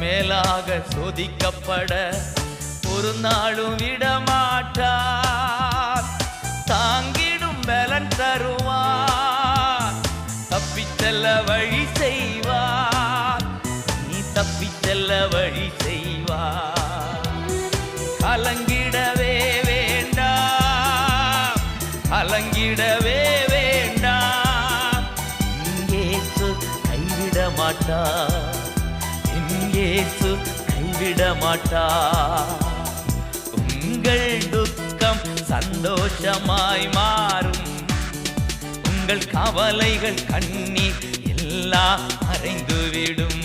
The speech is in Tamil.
மேலாக சோதிக்கப்பட ஒரு நாளும் விடமாட்டார். தாங்கிடும் பலன் தருவார், தப்பிச் செல்ல வழி செய்வார். நீ தப்பிச் செல்ல வழி செய்வார். கலங்கிடவே வேண்டாம், கலங்கிடவே வேண்டாம். இயேசு கைவிட மாட்டார், இயேசு கைவிட மாட்டார். உங்கள் துக்கம் சந்தோஷமாய் மாறும், உங்கள் கவலைகள் கண்ணீர் எல்லாம் மறைந்துவிடும்.